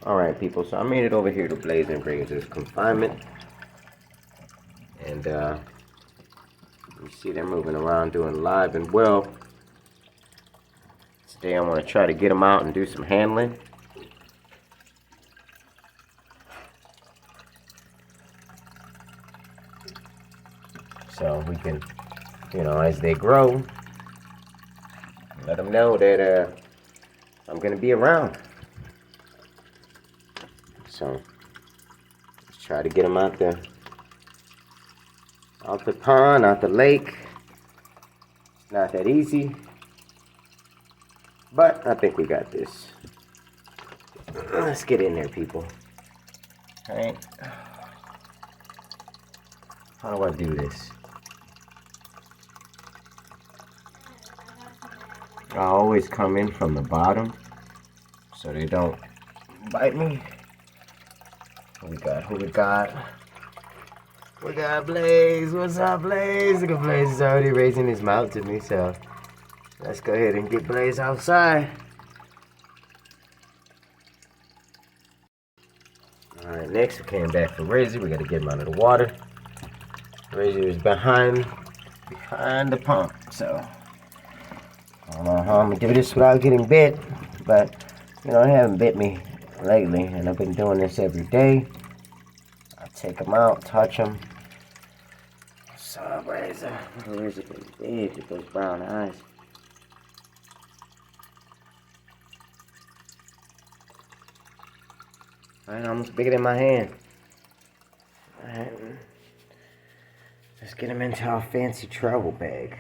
Alright people, so I made it over here to Blaze and Razor's confinement. And you see they're moving around doing live and well. Today I want to try to get them out and do some handling. So we can, as they grow, let them know that I'm going to be around. So let's try to get them out the pond, out the lake. It's not that easy, but I think we got this. Let's get in there, people. All right. How do I do this? I always come in from the bottom so they don't bite me. Who we got? We got Blaze. What's up, Blaze? Look at Blaze is already raising his mouth to me, so let's go ahead and get Blaze outside. Alright, next we came back for Razor. We gotta get him out of the water. Razor is behind the pump, so I don't know how I'm gonna do this without getting bit, but they haven't bit me lately, and I've been doing this every day. I take them out, touch them. What's up, Razor? Razor is big with those brown eyes. Alright, almost bigger than my hand. Alright, let's get him into our fancy travel bag.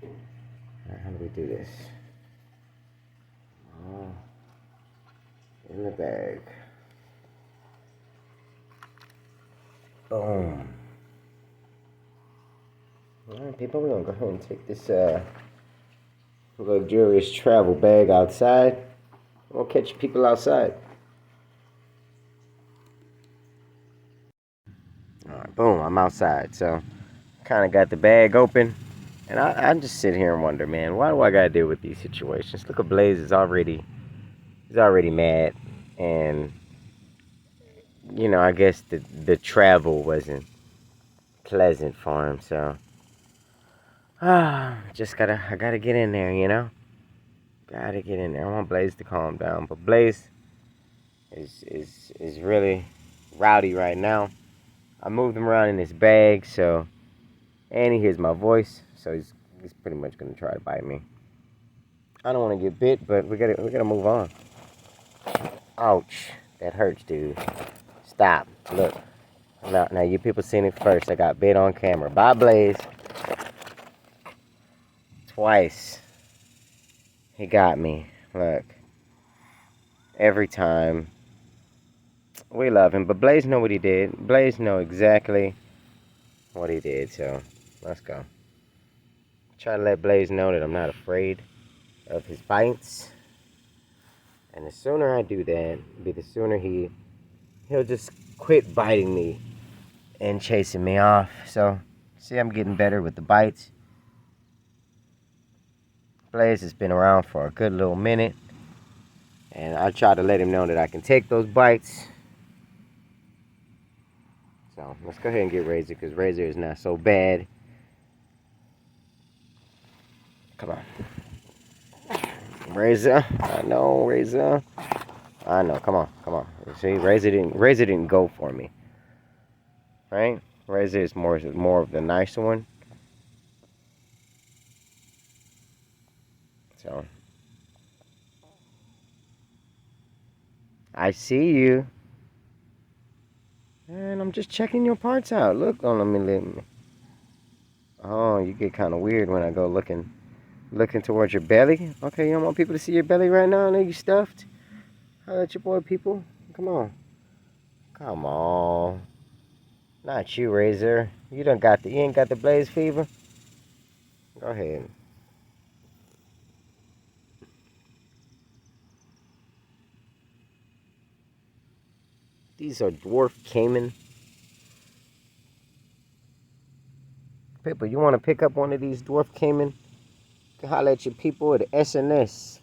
Alright, how do we do this? Oh, in the bag. Boom. Alright, people, we're gonna go ahead and take this luxurious travel bag outside. We'll catch people outside. Alright, boom, I'm outside. So, kind of got the bag open. And I just sit here and wonder, man, why do I gotta deal with these situations? Look at Blaze he's already mad. And, I guess the travel wasn't pleasant for him, so I gotta get in there, Gotta get in there. I want Blaze to calm down, but Blaze is really rowdy right now. I moved him around in his bag, and he hears my voice, so he's pretty much gonna try to bite me. I don't want to get bit, but we gotta move on. Ouch, that hurts, dude. Stop. Look. Now you people seen it first. I got bit on camera. Bye, Blaze. Twice. He got me. Look. Every time. We love him, but Blaze know what he did. Blaze know exactly what he did, so let's go. Try to let Blaze know that I'm not afraid of his bites. And the sooner I do that, the sooner he'll just quit biting me and chasing me off. So, see, I'm getting better with the bites. Blaze has been around for a good little minute. And I try to let him know that I can take those bites. So, let's go ahead and get Razor, because Razor is not so bad. Come on. Razor. I know, Razor. I know. Come on. See, Razor didn't go for me. Right? Razor is more of the nice one. So, I see you. And I'm just checking your parts out. Look, let me. Oh, you get kind of weird when I go looking towards your belly. Okay, you don't want people to see your belly right now? I know you stuffed. Holla at your boy, people. Come on. Come on. Not you, Razor. You ain't got the Blaze fever? Go ahead. These are Dwarf caiman. People, you want to pick up one of these Dwarf caiman? You can holler at your people at SNS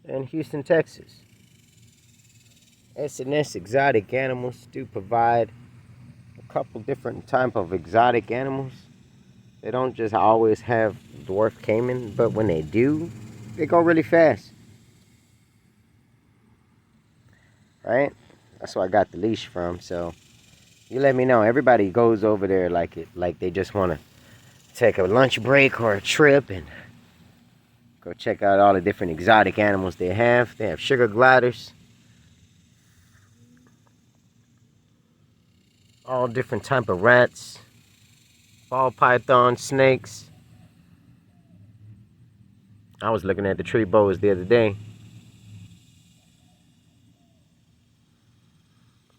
in Houston, Texas. S&S Exotic Animals do provide a couple different type of exotic animals. They don't just always have dwarf caiman, but when they do, they go really fast. Right? That's where I got the leash from. So you let me know. Everybody goes over there like they just want to take a lunch break or a trip and go check out all the different exotic animals they have. They have sugar gliders, all different type of rats, ball python, snakes. I was looking at the tree boas the other day.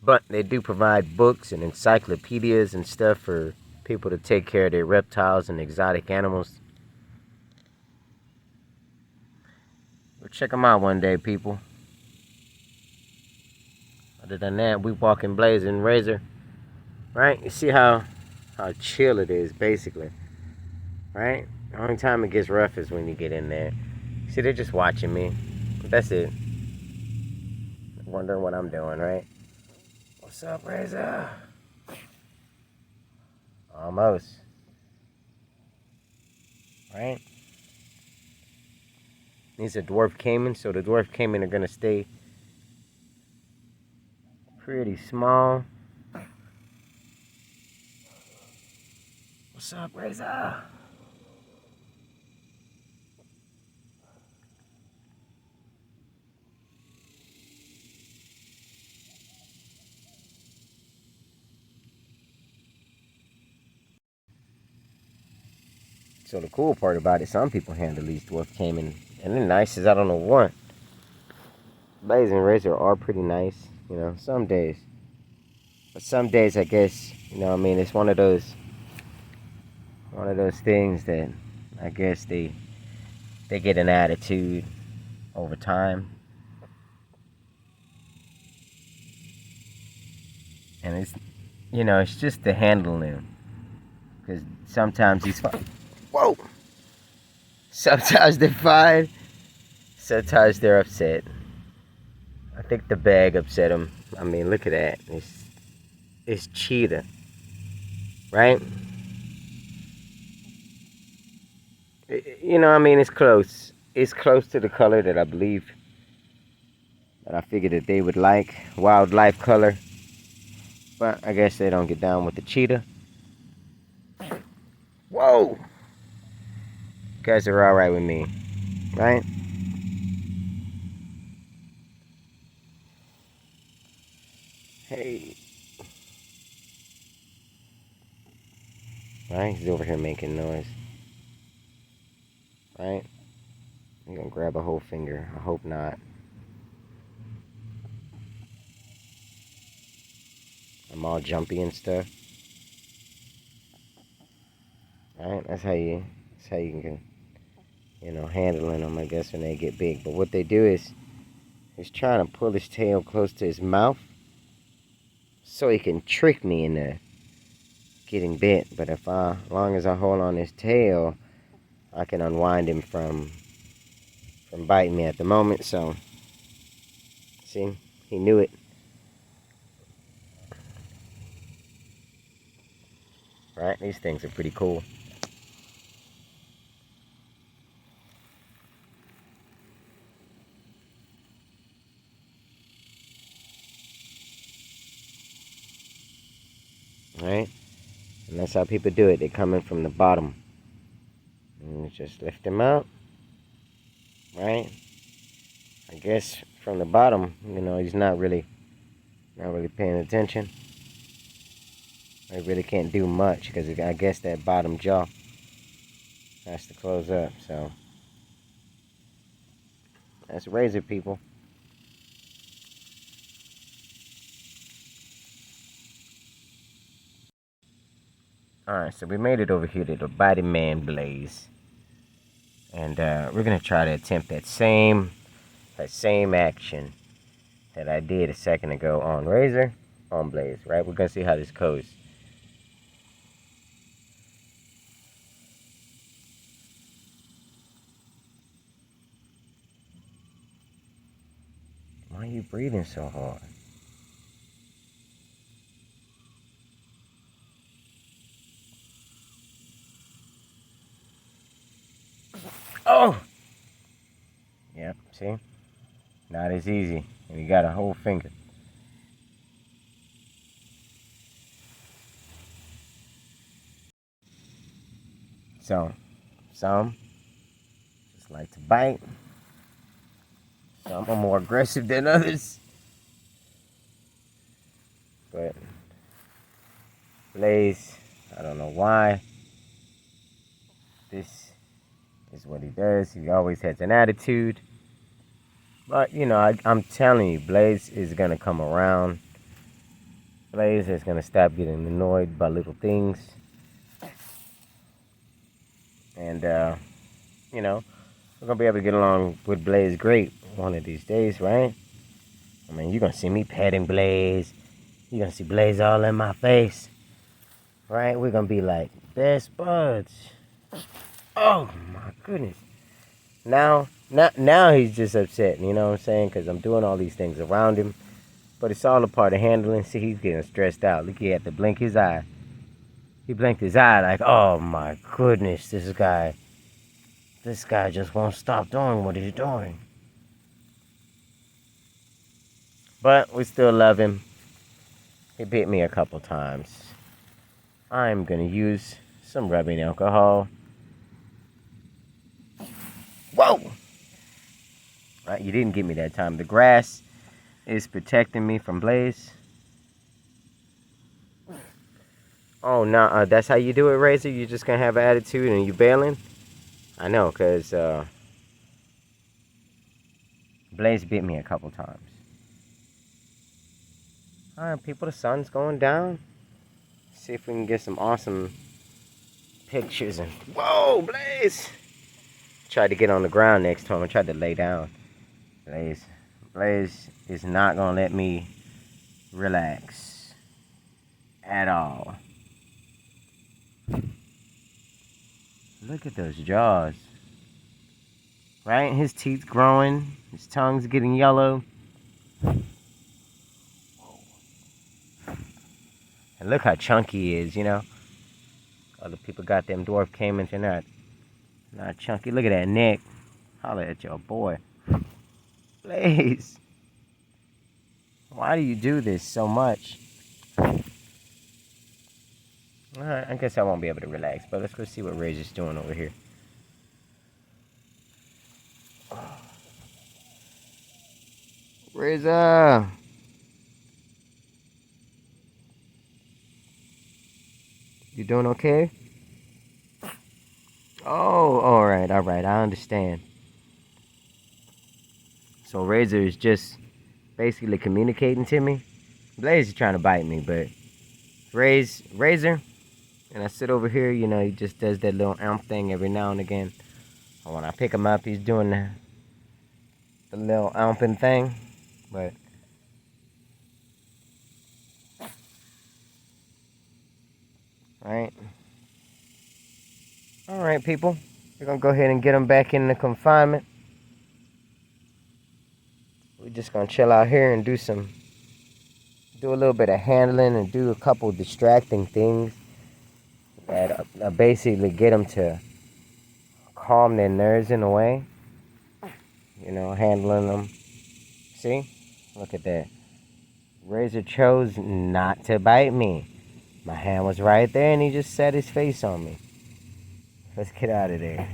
But they do provide books and encyclopedias and stuff for people to take care of their reptiles and exotic animals. Go check them out one day, people. Other than that, we walking blazing razor. Right? You see how chill it is, basically. Right? The only time it gets rough is when you get in there. See, they're just watching me. That's it. Wondering what I'm doing, right? What's up, Razor? Almost. Right? These are dwarf caiman, so the dwarf caiman are gonna stay pretty small. What's up, Razor? So the cool part about it, some people handle these dwarf caiman, and they're nice as I don't know what. Blazing razor are pretty nice, you know, some days. But some days, I guess, you know, I mean, it's one of those things that I guess they get an attitude over time, and it's, you know, it's just the handling them, because sometimes he's fine. Whoa. Sometimes they're fine. Sometimes they're upset. I think the bag upset him. I mean, look at that. It's cheetah, right? You know, I mean, it's close. It's close to the color that I believe that I figured that they would like, wildlife color. But I guess they don't get down with the cheetah. Whoa! You guys are all right with me, right? Hey. Right? He's over here making noise. Right? You gonna grab a whole finger. I hope not. I'm all jumpy and stuff. Right? That's how you can, you know, handling them, I guess, when they get big. But what they do is he's trying to pull his tail close to his mouth so he can trick me into getting bit. But if as long as I hold on his tail, I can unwind him from biting me at the moment. So see, he knew it. Right? These things are pretty cool. Right? And that's how people do it. They come in from the bottom. And you just lift them out. Right? I guess from the bottom, you know, he's not really paying attention. I really can't do much because I guess that bottom jaw has to close up. So that's razor, people. Alright, so we made it over here to the Body Man Blaze. And we're going to try to attempt that same action that I did a second ago on Razor, on Blaze, right? We're going to see how this goes. Why are you breathing so hard? See? Not as easy. And he got a whole finger. So, some just like to bite. Some are more aggressive than others. But Blaze, I don't know why. This is what he does. He always has an attitude. But, you know, I'm telling you, Blaze is going to come around. Blaze is going to stop getting annoyed by little things. And, you know, we're going to be able to get along with Blaze great one of these days, right? I mean, you're going to see me petting Blaze. You're going to see Blaze all in my face. Right? We're going to be like best buds. Oh, my goodness. Now he's just upset, you know what I'm saying? Because I'm doing all these things around him. But it's all a part of handling. See, he's getting stressed out. Look, he had to blink his eye. He blinked his eye like, oh, my goodness, this guy just won't stop doing what he's doing. But we still love him. He bit me a couple times. I'm going to use some rubbing alcohol. Whoa! Right, you didn't get me that time. The grass is protecting me from Blaze. Oh, no, that's how you do it, Razor? You're just going to have an attitude and you bailing? I know, because Blaze bit me a couple times. Alright, people, the sun's going down. See if we can get some awesome pictures. And whoa, Blaze! Tried to get on the ground next to him. I tried to lay down. Blaze is not going to let me relax at all. Look at those jaws. Right? His teeth growing. His tongue's getting yellow. And look how chunky he is, you know. Other people got them dwarf caimans. They're not chunky. Look at that neck. Holla at your boy. Blaze. Why do you do this so much? Alright, I guess I won't be able to relax. But let's go see what Razor's doing over here. Razor. You doing okay? Oh, alright, I understand. So Razor is just basically communicating to me. Blaze is trying to bite me, but Razor, and I sit over here, you know, he just does that little amp thing every now and again. And when I pick him up, he's doing the little amping thing, but right. Alright, people. We're going to go ahead and get him back in the confinement. We're just going to chill out here and do a little bit of handling and do a couple distracting things that basically get them to calm their nerves in a way. You know, handling them. See? Look at that. Razor chose not to bite me. My hand was right there and he just set his face on me. Let's get out of there.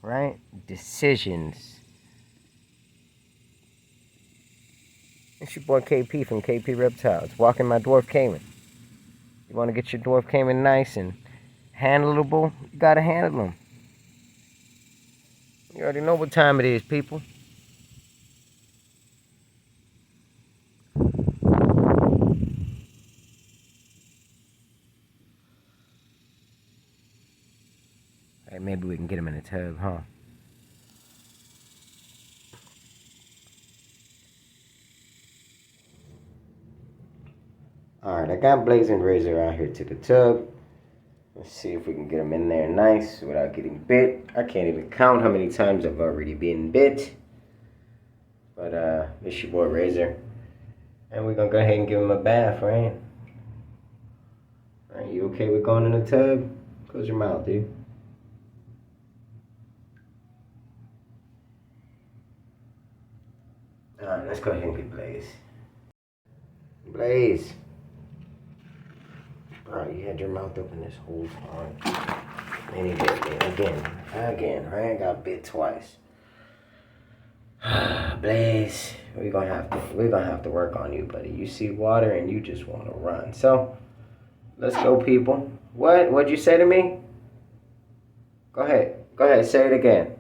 Right? Decisions. It's your boy KP from KP Reptiles, walking my dwarf caiman. You want to get your dwarf caiman nice and handleable? You gotta handle them. You already know what time it is, people. Hey, maybe we can get him in a tub, huh? Alright, I got Blaze and Razor out here to the tub. Let's see if we can get him in there nice without getting bit. I can't even count how many times I've already been bit. But, it's your boy Razor. And we're gonna go ahead and give him a bath, right? Alright, you okay with going in the tub? Close your mouth, dude. Alright, let's go ahead and get Blaze. Blaze! Alright, you had your mouth open this whole time. And he bit me again, right? I got bit twice. Blaze, we're gonna have to work on you, buddy. You see water and you just want to run. So, let's go, people. What'd you say to me? Go ahead, say it again.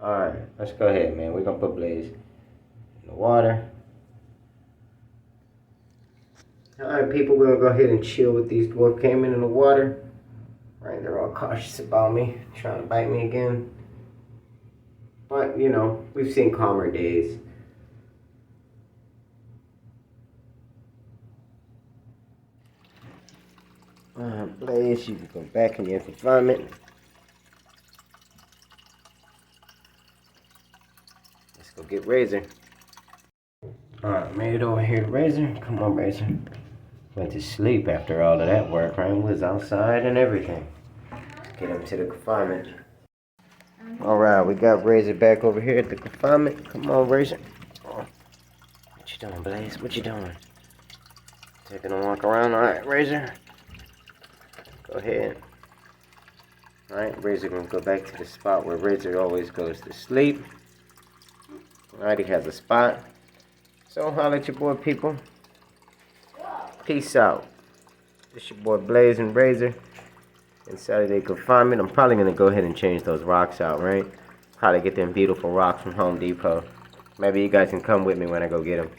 Alright, let's go ahead, man. We're gonna put Blaze in the water. Alright, people, we're gonna go ahead and chill with these dwarf caiman in the water. Right, they're all cautious about me, trying to bite me again. But, you know, we've seen calmer days. Blaze, you can go back in your confinement. Let's go get Razor. Alright, made it over here to Razor. Come on, Razor. Went to sleep after all of that work, right? Was outside and everything. Let's get him to the confinement. Alright, we got Razor back over here at the confinement. Come on, Razor. Oh. What you doing, Blaze? What you doing? Taking a walk around. Alright, Razor. Go ahead. Alright, Razor gonna go back to the spot where Razor always goes to sleep. Alright, he has a spot. So holla at your boy, people. Peace out. This your boy Blaze and Razor in Saturday confinement. I'm probably gonna go ahead and change those rocks out, right? Probably get them beautiful rocks from Home Depot. Maybe you guys can come with me when I go get them.